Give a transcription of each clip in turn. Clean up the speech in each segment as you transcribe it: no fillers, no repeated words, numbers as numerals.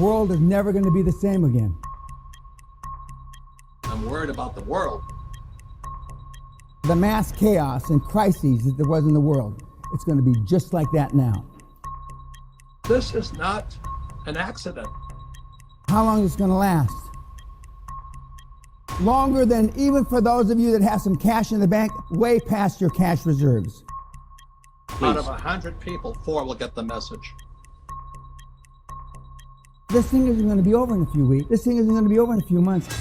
The world is never going to be the same again. I'm worried about the world. The mass chaos and crises that there was in the world, it's going to be just like that now. This is not an accident. How long is it going to last? Longer than, even for those of you that have some cash in the bank, way past your cash reserves. Out of 100 people, 4 will get the message. This thing isn't going to be over in a few weeks. This thing isn't going to be over in a few months.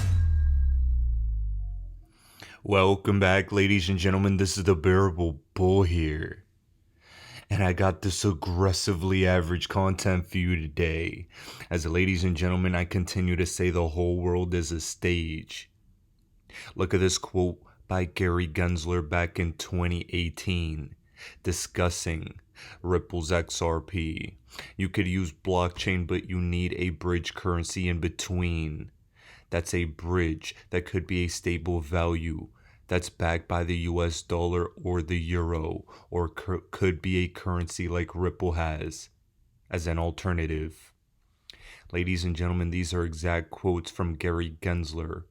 Welcome back, ladies and gentlemen. This is the Bearable Bull here. And I got this aggressively average content for you today. As ladies and gentlemen, I continue to say the whole world is a stage. Look at this quote by Gary Gensler back in 2018, discussing Ripple's XRP. You could use blockchain, but you need a bridge currency in between. That's a bridge that could be a stable value that's backed by the US dollar or the euro, or could be a currency like Ripple has as an alternative. Ladies and gentlemen, these are exact quotes from Gary Gensler,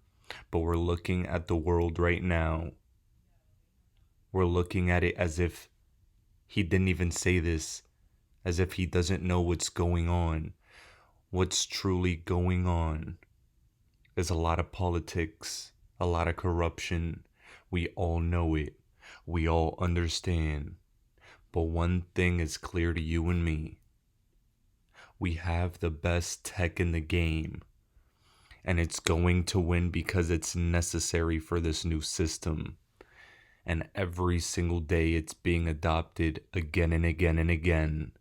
but we're looking at the world right now. We're looking at it as if he didn't even say this, as if he doesn't know what's going on. What's truly going on? There's a lot of politics, a lot of corruption. We all know it. We all understand. But one thing is clear to you and me. We have the best tech in the game. And it's going to win because it's necessary for this new system. And every single day it's being adopted again and again and again.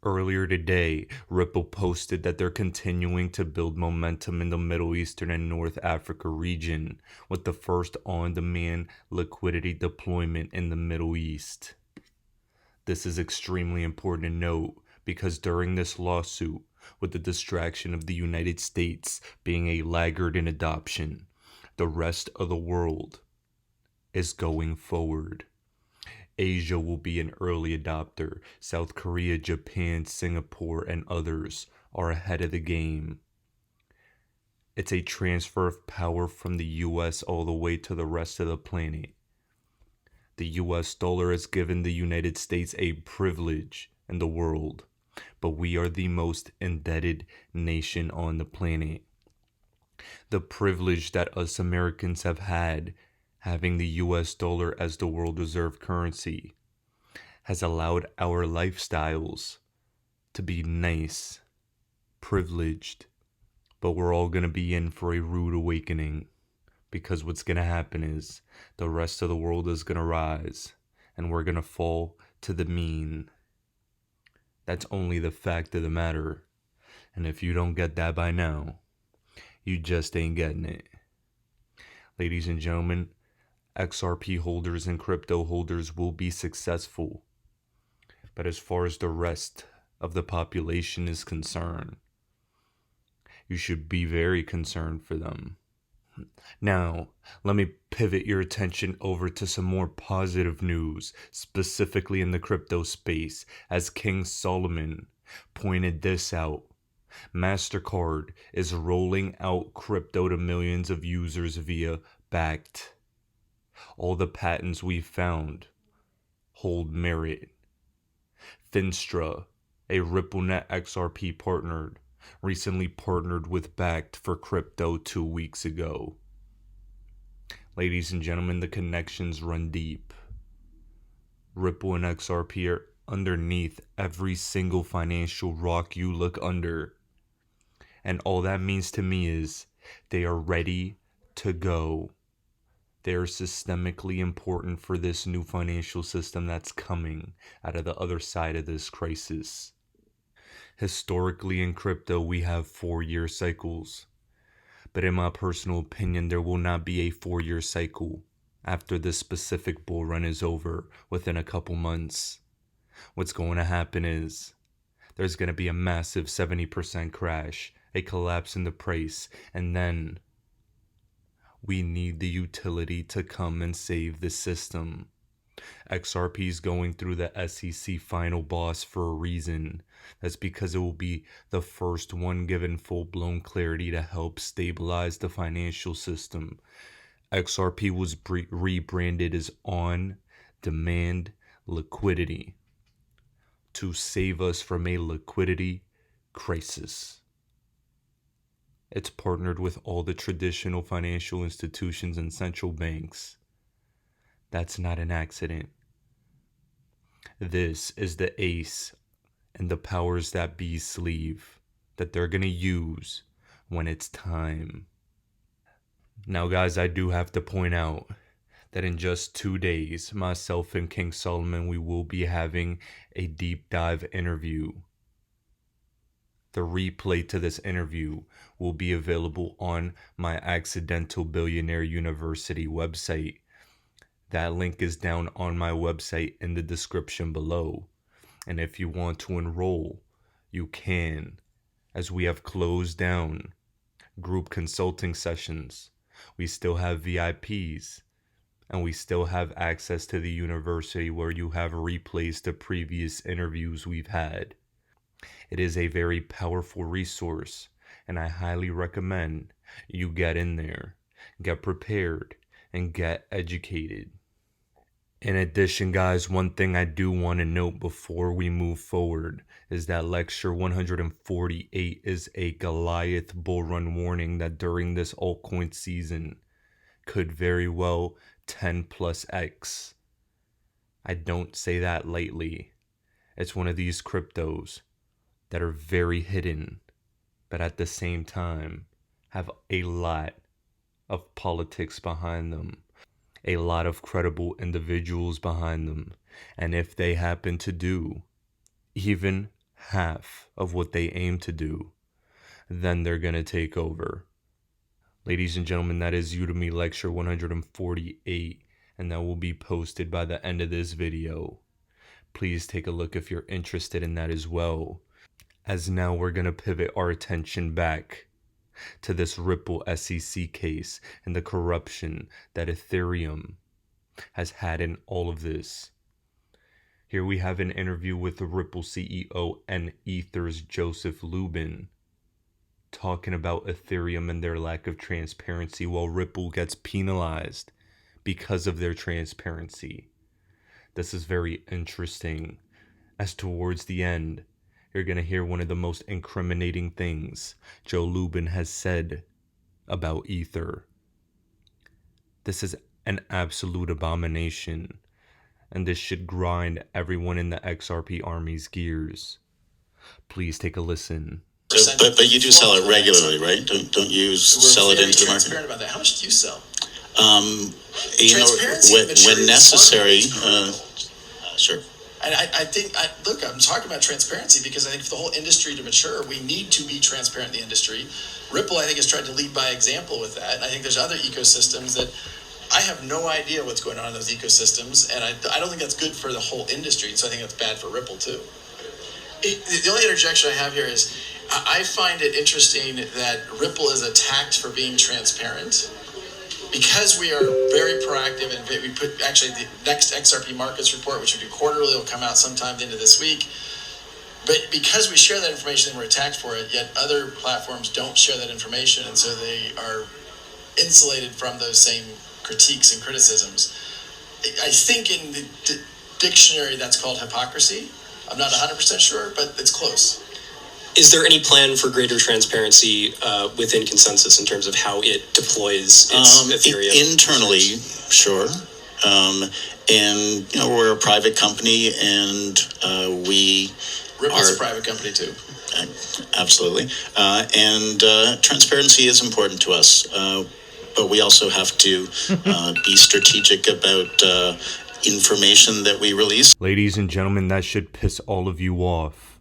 Earlier today, Ripple posted that they're continuing to build momentum in the Middle Eastern and North Africa region with the first on-demand liquidity deployment in the Middle East. This is extremely important to note because during this lawsuit, with the distraction of the United States being a laggard in adoption, the rest of the world is going forward. Asia will be an early adopter. South Korea, Japan, Singapore, and others are ahead of the game. It's a transfer of power from the US all the way to the rest of the planet. The US dollar has given the United States a privilege in the world, but we are the most indebted nation on the planet. The privilege that us Americans have had, having the US dollar as the world reserve currency, has allowed our lifestyles to be nice, privileged, but we're all going to be in for a rude awakening because what's going to happen is the rest of the world is going to rise and we're going to fall to the mean. That's only the fact of the matter. And if you don't get that by now, you just ain't getting it. Ladies and gentlemen, XRP holders and crypto holders will be successful. But as far as the rest of the population is concerned, you should be very concerned for them. Now, let me pivot your attention over to some more positive news, specifically in the crypto space, as King Solomon pointed this out. Mastercard is rolling out crypto to millions of users via Bakkt. All the patents we found hold merit. Finstra, a RippleNet XRP partner, recently partnered with Bakkt for crypto 2 weeks ago. Ladies and gentlemen, the connections run deep. Ripple and XRP are underneath every single financial rock you look under. And all that means to me is they are ready to go. They are systemically important for this new financial system that's coming out of the other side of this crisis. Historically in crypto, we have 4-year cycles. But in my personal opinion, there will not be a 4-year cycle after this specific bull run is over within a couple months. What's going to happen is there's going to be a massive 70% crash, a collapse in the price, and then we need the utility to come and save the system. XRP is going through the SEC final boss for a reason. That's because it will be the first one given full-blown clarity to help stabilize the financial system. XRP was rebranded as on-demand liquidity to save us from a liquidity crisis. It's partnered with all the traditional financial institutions and central banks. That's not an accident. This is the ace and the powers that be sleeve that they're going to use when it's time. Now, guys, I do have to point out that in just 2 days, myself and King Solomon, we will be having a deep dive interview. The replay to this interview will be available on my Accidental Billionaire University website. That link is down on my website in the description below. And if you want to enroll, you can, as we have closed down group consulting sessions. We still have VIPs, and we still have access to the university where you have replays to previous interviews we've had. It is a very powerful resource, and I highly recommend you get in there, get prepared, and get educated. In addition, guys, one thing I do want to note before we move forward is that Lecture 148 is a Goliath bullrun warning that during this altcoin season could very well 10 plus X. I don't say that lightly. It's one of these cryptos that are very hidden, but at the same time have a lot of politics behind them. A lot of credible individuals behind them. And if they happen to do even half of what they aim to do, then they're going to take over. Ladies and gentlemen, that is Udemy Lecture 148, and that will be posted by the end of this video. Please take a look if you're interested in that as well. As now we're going to pivot our attention back to this Ripple SEC case and the corruption that Ethereum has had in all of this. Here we have an interview with the Ripple CEO and Ether's Joseph Lubin talking about Ethereum and their lack of transparency while Ripple gets penalized because of their transparency. This is very interesting, as towards the end you're going to hear one of the most incriminating things Joe Lubin has said about Ether. This is an absolute abomination, and this should grind everyone in the XRP army's gears. Please take a listen. But you do sell it regularly, right? Don't you sell it into the market? Transparent about that. How much do you sell? When necessary. Sure. And I think, look, I'm talking about transparency because I think for the whole industry to mature, we need to be transparent in the industry. Ripple, I think, has tried to lead by example with that. And I think there's other ecosystems that I have no idea what's going on in those ecosystems. And I don't think that's good for the whole industry. So I think that's bad for Ripple, too. The only interjection I have here is I find it interesting that Ripple is attacked for being transparent. Because we are very proactive and we put actually the next XRP markets report, which will be quarterly, will come out sometime into this week. But because we share that information and we're attacked for it, yet other platforms don't share that information, and so they are insulated from those same critiques and criticisms. I think in the dictionary that's called hypocrisy. I'm not 100% sure, but it's close. Is there any plan for greater transparency within Consensus in terms of how it deploys its Ethereum? Internally, sure. And, we're a private company, and Ripple's a private company, too. Absolutely. And transparency is important to us. But we also have to be strategic about information that we release. Ladies and gentlemen, that should piss all of you off.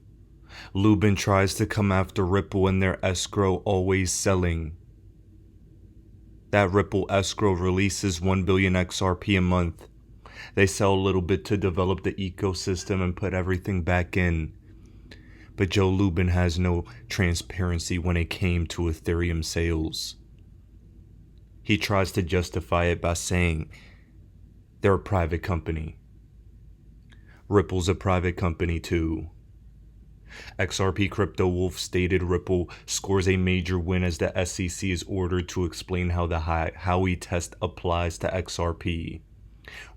Lubin tries to come after Ripple and their escrow always selling. That Ripple escrow releases 1 billion XRP a month. They sell a little bit to develop the ecosystem and put everything back in. But Joe Lubin has no transparency when it came to Ethereum sales. He tries to justify it by saying they're a private company. Ripple's a private company too. XRP Crypto Wolf stated Ripple scores a major win as the SEC is ordered to explain how the Howey test applies to XRP.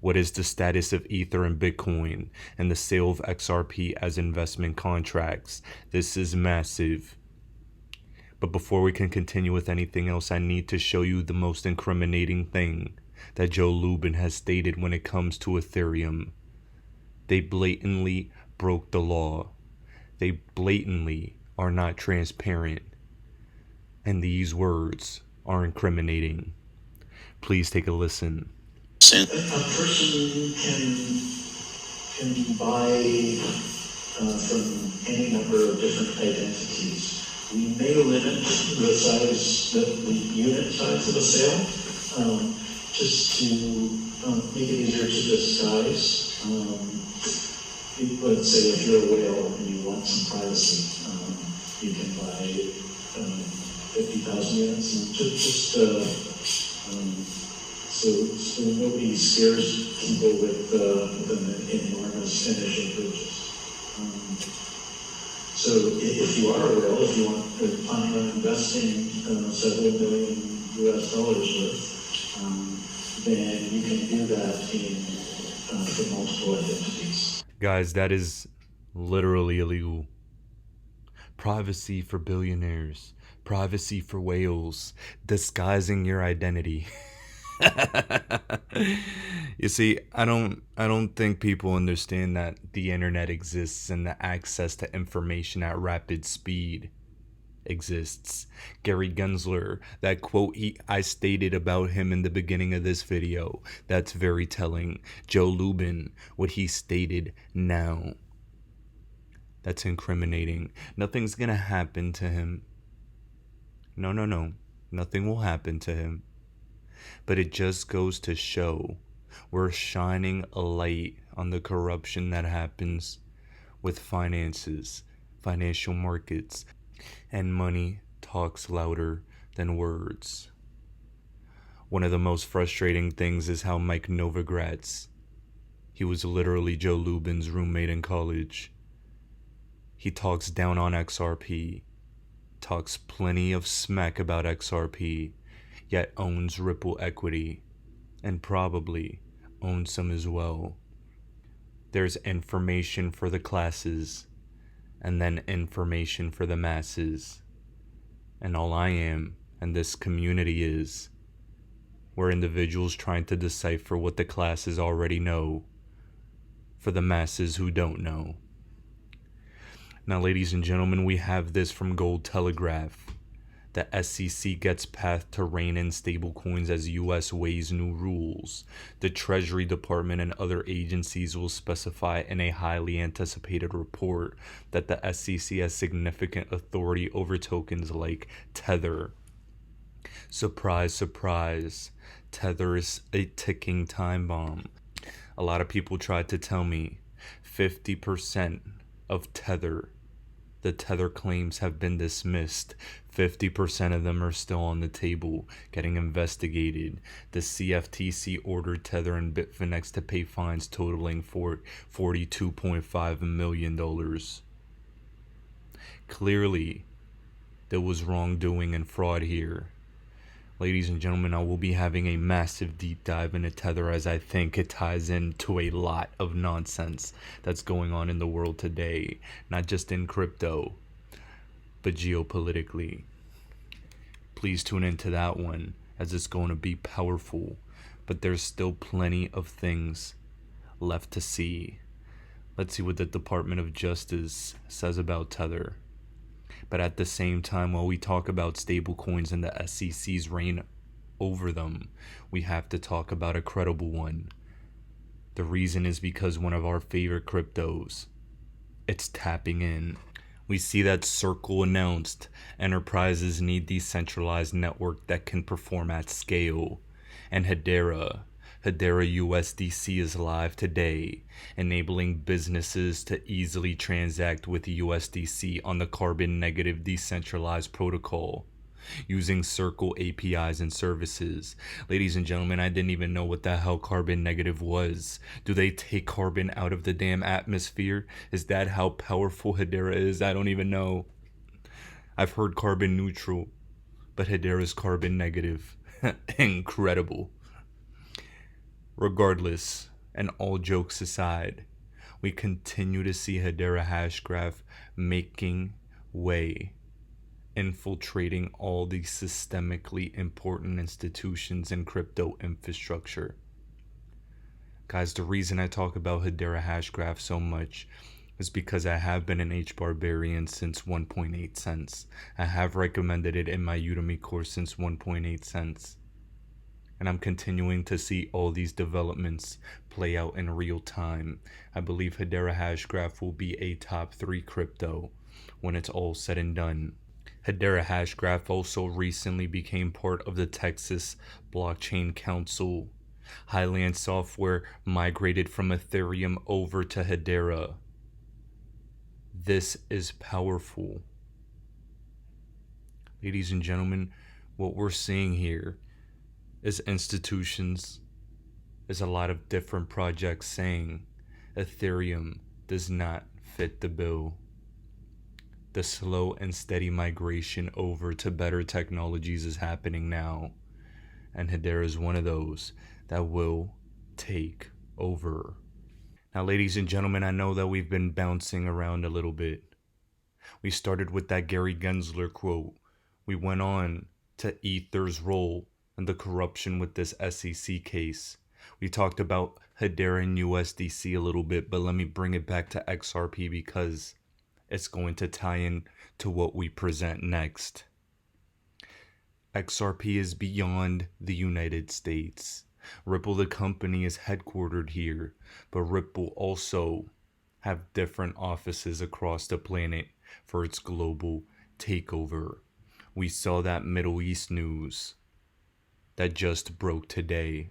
What is the status of Ether and Bitcoin and the sale of XRP as investment contracts? This is massive. But before we can continue with anything else, I need to show you the most incriminating thing that Joe Lubin has stated when it comes to Ethereum. They blatantly broke the law. They blatantly are not transparent. And these words are incriminating. Please take a listen. A person can buy from any number of different identities. We may limit the size, the unit size of a sale, just to make it easier to disguise. Let's say if you're a whale and you want some privacy, you can buy 50,000 units and so nobody scares people with an enormous initial purchase. So if you are a whale, if you are planning on investing several million US dollars worth, then you can do that for multiple identities. Guys, that is literally illegal. Privacy for billionaires, privacy for whales, disguising your identity. You see, I don't think people understand that the internet exists and the access to information at rapid speed exists. Gary Gensler, that quote I stated about him in the beginning of this video, that's very telling. Joe Lubin, what he stated now, that's incriminating. Nothing's gonna happen to him. No. Nothing will happen to him. But it just goes to show we're shining a light on the corruption that happens with finances, financial markets, and money talks louder than words. One of the most frustrating things is how Mike Novogratz, he was literally Joe Lubin's roommate in college. He talks down on XRP, talks plenty of smack about XRP, yet owns Ripple equity, and probably owns some as well. There's information for the classes, and then information for the masses. And all I am, and this community is, we're individuals trying to decipher what the classes already know, for the masses who don't know. Now, ladies and gentlemen, we have this from Gold Telegraph. The SEC gets path to rein in stablecoins as US weighs new rules. The Treasury Department and other agencies will specify in a highly anticipated report that the SEC has significant authority over tokens like Tether. Surprise, surprise. Tether is a ticking time bomb. A lot of people tried to tell me 50% of Tether, the Tether claims have been dismissed. 50% of them are still on the table, getting investigated. The CFTC ordered Tether and Bitfinex to pay fines totaling $42.5 million. Clearly, there was wrongdoing and fraud here. Ladies and gentlemen, I will be having a massive deep dive into Tether as I think it ties into a lot of nonsense that's going on in the world today. Not just in crypto, but geopolitically. Please tune into that one as it's going to be powerful. But there's still plenty of things left to see. Let's see what the Department of Justice says about Tether. But at the same time, while we talk about stablecoins and the SEC's reign over them, we have to talk about a credible one. The reason is because one of our favorite cryptos, it's tapping in. We see that Circle announced enterprises need decentralized network that can perform at scale. And Hedera USDC is live today, enabling businesses to easily transact with USDC on the carbon negative decentralized protocol. using Circle APIs and services. Ladies and gentlemen, I didn't even know what the hell carbon negative was. Do they take carbon out of the damn atmosphere? Is that how powerful Hedera is? I don't even know. I've heard carbon neutral, but Hedera's carbon negative. Incredible. Regardless, and all jokes aside, we continue to see Hedera Hashgraph making way, infiltrating all these systemically important institutions and crypto infrastructure. Guys, the reason I talk about Hedera Hashgraph so much is because I have been an H-Barbarian since 1.8 cents. I have recommended it in my Udemy course since 1.8 cents. And I'm continuing to see all these developments play out in real time. I believe Hedera Hashgraph will be a top 3 crypto when it's all said and done. Hedera Hashgraph also recently became part of the Texas Blockchain Council. Highland Software migrated from Ethereum over to Hedera. This is powerful. Ladies and gentlemen, what we're seeing here is institutions, is a lot of different projects saying Ethereum does not fit the bill. The slow and steady migration over to better technologies is happening now, and Hedera is one of those that will take over. Now, ladies and gentlemen, I know that we've been bouncing around a little bit. We started with that Gary Gensler quote. We went on to Ether's role and the corruption with this SEC case. We talked about Hedera and USDC a little bit, but let me bring it back to XRP because it's going to tie in to what we present next. XRP is beyond the United States. Ripple, the company, is headquartered here, but Ripple also have different offices across the planet for its global takeover. We saw that Middle East news that just broke today.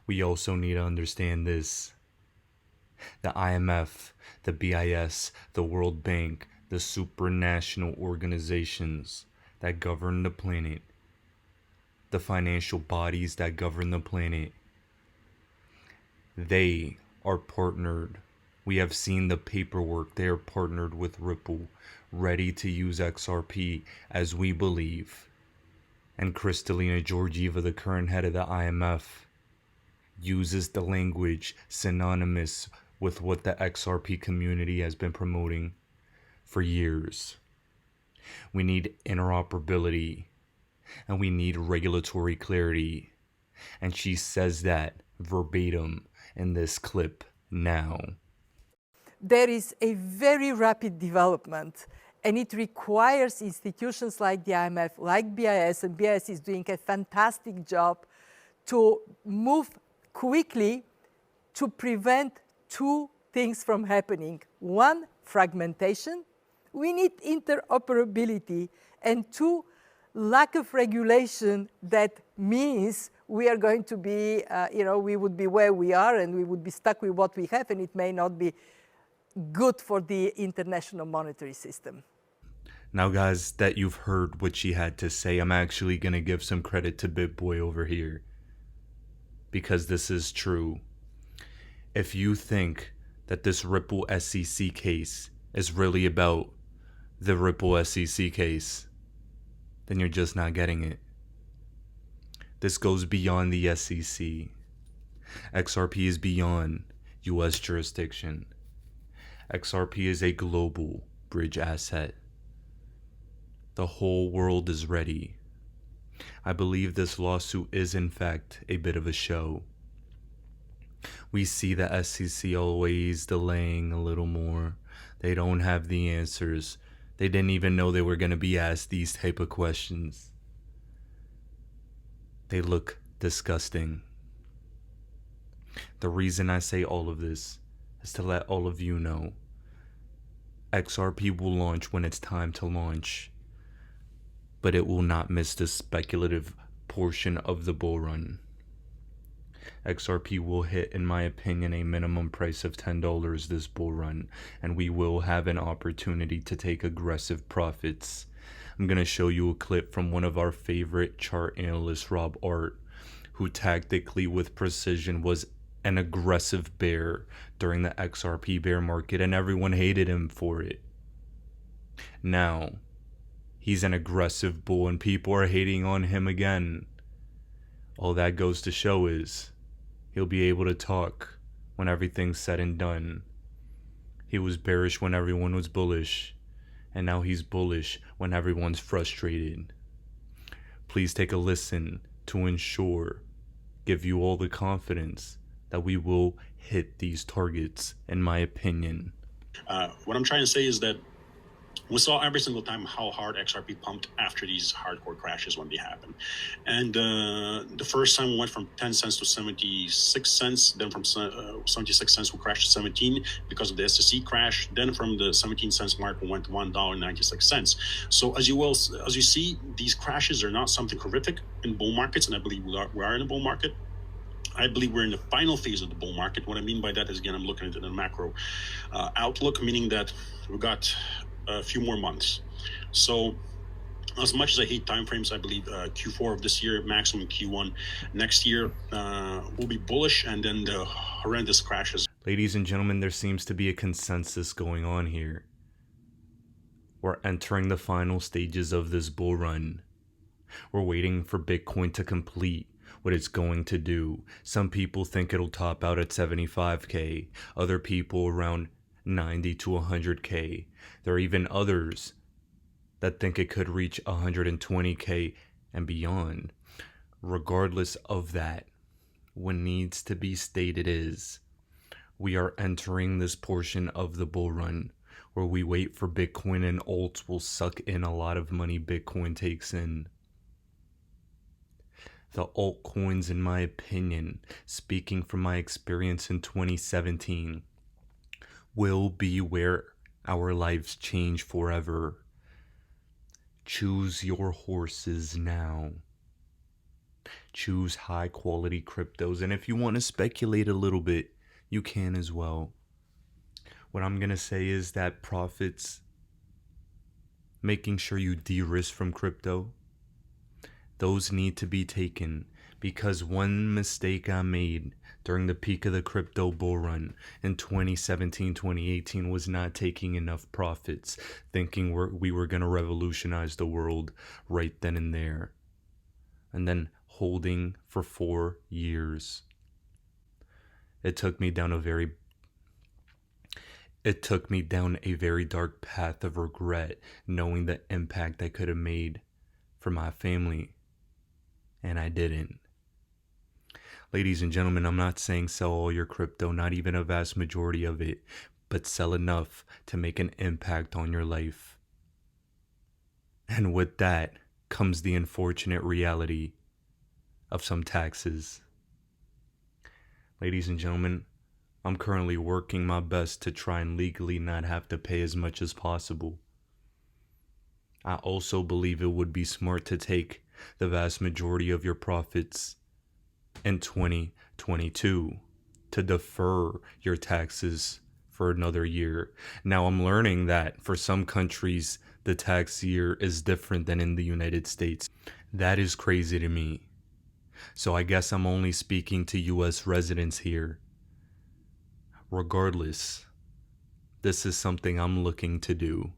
We also need to understand this. The IMF, the BIS, the World Bank, the supranational organizations that govern the planet, the financial bodies that govern the planet, they are partnered. We have seen the paperwork. They are partnered with Ripple, ready to use XRP as we believe. And Kristalina Georgieva, the current head of the IMF, uses the language synonymous with what the XRP community has been promoting for years. We need interoperability, and we need regulatory clarity. And she says that verbatim in this clip now. There is a very rapid development, and it requires institutions like the IMF, like BIS, and BIS is doing a fantastic job to move quickly to prevent 2 things from happening. 1, fragmentation. We need interoperability. And 2, lack of regulation. That means we are going to be, we would be where we are and we would be stuck with what we have, and it may not be good for the international monetary system. Now, guys, that you've heard what she had to say, I'm actually going to give some credit to BitBoy over here, because this is true. If you think that this Ripple SEC case is really about the Ripple SEC case, then you're just not getting it. This goes beyond the SEC. XRP is beyond US jurisdiction. XRP is a global bridge asset. The whole world is ready. I believe this lawsuit is in fact a bit of a show. We see the SEC always delaying a little more. They don't have the answers. They didn't even know they were going to be asked these type of questions. They look disgusting. The reason I say all of this is to let all of you know XRP will launch when it's time to launch, but it will not miss the speculative portion of the bull run. XRP will hit, in my opinion, a minimum price of $10 this bull run, and we will have an opportunity to take aggressive profits. I'm going to show you a clip from one of our favorite chart analysts, Rob Art, who tactically with precision was an aggressive bear during the XRP bear market, and everyone hated him for it. Now, he's an aggressive bull and people are hating on him again. All that goes to show is he'll be able to talk when everything's said and done. He was bearish when everyone was bullish, and now he's bullish when everyone's frustrated. Please take a listen to ensure, give you all the confidence that we will hit these targets, in my opinion. What I'm trying to say is that we saw every single time how hard XRP pumped after these hardcore crashes when they happen. And the first time we went from 10 cents to 76 cents, then from 76 cents we crashed to 17 because of the SEC crash. Then from the 17 cents mark we went to $1.96. So as you see, these crashes are not something horrific in bull markets, and I believe we are in a bull market. I believe we're in the final phase of the bull market. What I mean by that is, again, I'm looking at the macro outlook, meaning that we got a few more months. So as much as I hate timeframes, I believe Q4 of this year, maximum Q1 next year, will be bullish, and then the horrendous crashes. Ladies and gentlemen, there seems to be a consensus going on here. We're entering the final stages of this bull run. We're waiting for Bitcoin to complete what it's going to do. Some people think it'll top out at 75K, other people around 90 to 100K. There are even others that think it could reach 120K and beyond. Regardless of that, what needs to be stated is we are entering this portion of the bull run where we wait for Bitcoin, and alts will suck in a lot of money Bitcoin takes in. The altcoins, in my opinion, speaking from my experience in 2017, will be where our lives change forever. Choose your horses now. Choose high quality cryptos, and if you want to speculate a little bit, you can as well. What I'm going to say is that profits, making sure you de-risk from crypto, those need to be taken, because one mistake I made during the peak of the crypto bull run in 2017, 2018 was not taking enough profits, thinking we were going to revolutionize the world right then and there, and then holding for 4 years. It took me down a very dark path of regret, knowing the impact I could have made for my family, and I didn't. Ladies and gentlemen, I'm not saying sell all your crypto, not even a vast majority of it, but sell enough to make an impact on your life. And with that comes the unfortunate reality of some taxes. Ladies and gentlemen, I'm currently working my best to try and legally not have to pay as much as possible. I also believe it would be smart to take the vast majority of your profits in 2022 to defer your taxes for another year. Now, I'm learning that for some countries, the tax year is different than in the United States. That is crazy to me. So I guess I'm only speaking to US residents here. Regardless, this is something I'm looking to do.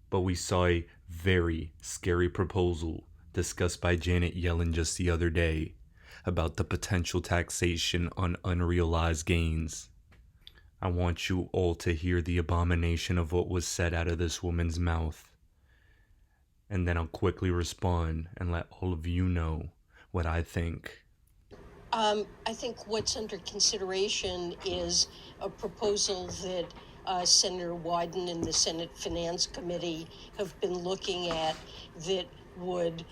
But we saw a very scary proposal discussed by Janet Yellen just the other day about the potential taxation on unrealized gains. I want you all to hear the abomination of what was said out of this woman's mouth, and then I'll quickly respond and let all of you know what I think. I think what's under consideration is a proposal that Senator Wyden and the Senate Finance Committee have been looking at that would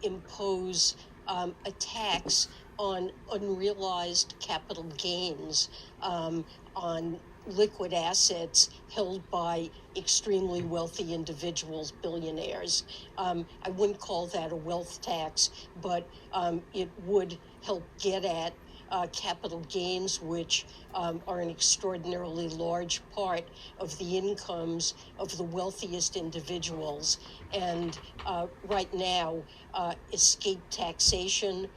impose a tax on unrealized capital gains on liquid assets held by extremely wealthy individuals, billionaires. I wouldn't call that a wealth tax, but it would help get at capital gains, which are an extraordinarily large part of the incomes of the wealthiest individuals. And right now, escape taxation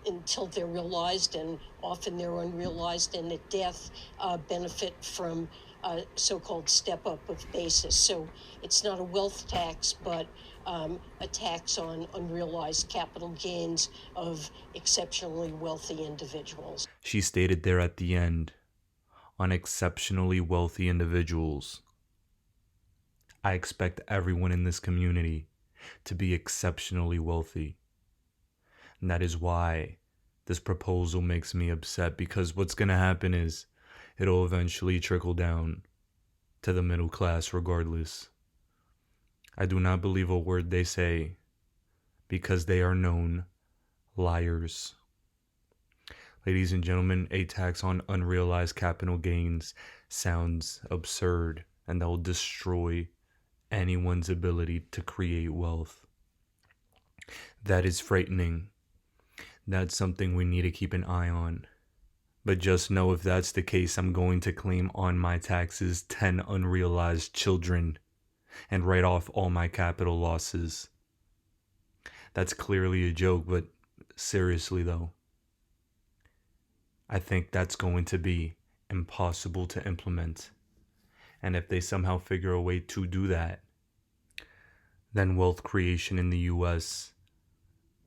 until they're realized, and often they're unrealized, and at death benefit from so-called step-up of basis. So it's not a wealth tax, but a tax on unrealized capital gains of exceptionally wealthy individuals. She stated there at the end, on exceptionally wealthy individuals. I expect everyone in this community to be exceptionally wealthy. And that is why this proposal makes me upset, because what's going to happen is it'll eventually trickle down to the middle class regardless. I do not believe a word they say, because they are known liars. Ladies and gentlemen, a tax on unrealized capital gains sounds absurd, and that will destroy anyone's ability to create wealth. That is frightening. That's something we need to keep an eye on. But just know, if that's the case, I'm going to claim on my taxes 10 unrealized children and write off all my capital losses. That's clearly a joke, but seriously though, I think that's going to be impossible to implement. And if they somehow figure a way to do that, then wealth creation in the US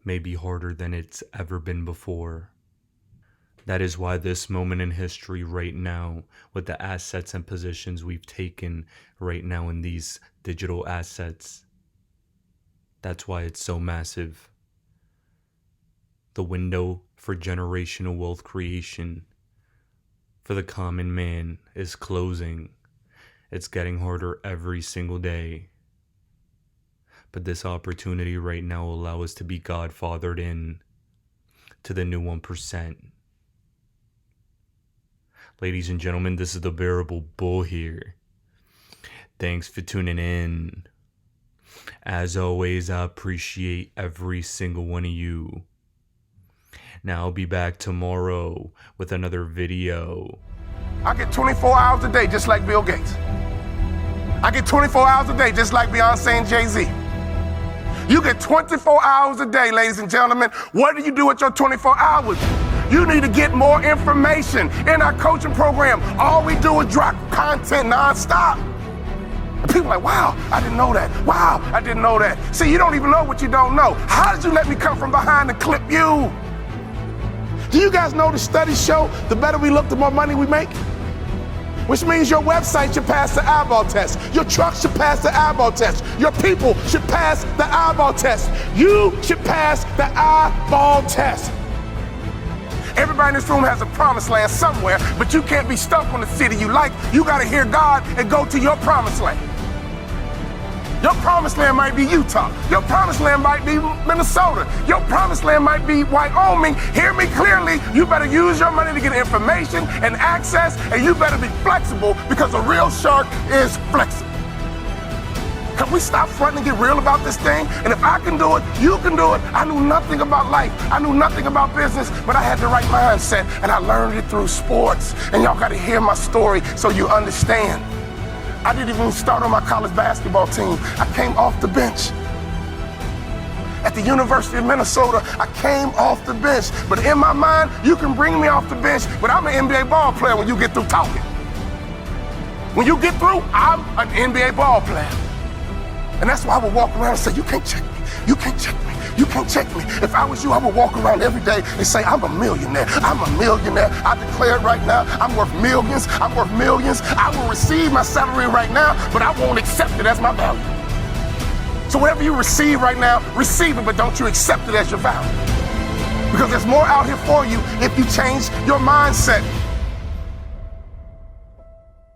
may be harder than it's ever been before. That is why this moment in history right now, with the assets and positions we've taken right now in these digital assets, that's why it's so massive. The window for generational wealth creation for the common man is closing. It's getting harder every single day. But this opportunity right now will allow us to be godfathered in to the new 1%. Ladies and gentlemen, this is the Bearable Bull here. Thanks for tuning in. As always, I appreciate every single one of you. Now I'll be back tomorrow with another video. I get 24 hours a day just like Bill Gates. I get 24 hours a day just like Beyonce and Jay-Z. You get 24 hours a day, ladies and gentlemen. What do you do with your 24 hours? You need to get more information in our coaching program. All we do is drop content nonstop. And people are like, wow, I didn't know that. Wow, I didn't know that. See, you don't even know what you don't know. How did you let me come from behind and clip you? Do you guys know the studies show the better we look, the more money we make? Which means your website should pass the eyeball test. Your truck should pass the eyeball test. Your people should pass the eyeball test. You should pass the eyeball test. Everybody in this room has a promised land somewhere, but you can't be stuck on the city you like. You got to hear God and go to your promised land. Your promised land might be Utah. Your promised land might be Minnesota. Your promised land might be Wyoming. Hear me clearly. You better use your money to get information and access, and you better be flexible, because a real shark is flexible. Can we stop fronting and get real about this thing? And if I can do it, you can do it. I knew nothing about life. I knew nothing about business, but I had the right mindset, and I learned it through sports. And y'all got to hear my story so you understand. I didn't even start on my college basketball team. I came off the bench. At the University of Minnesota, I came off the bench. But in my mind, you can bring me off the bench, but I'm an NBA ball player when you get through talking. When you get through, I'm an NBA ball player. And that's why I would walk around and say, you can't check me. You can't check me. You can't check me. If I was you, I would walk around every day and say, I'm a millionaire. I'm a millionaire. I declare it right now. I'm worth millions. I'm worth millions. I will receive my salary right now, but I won't accept it as my value. So whatever you receive right now, receive it, but don't you accept it as your value. Because there's more out here for you if you change your mindset.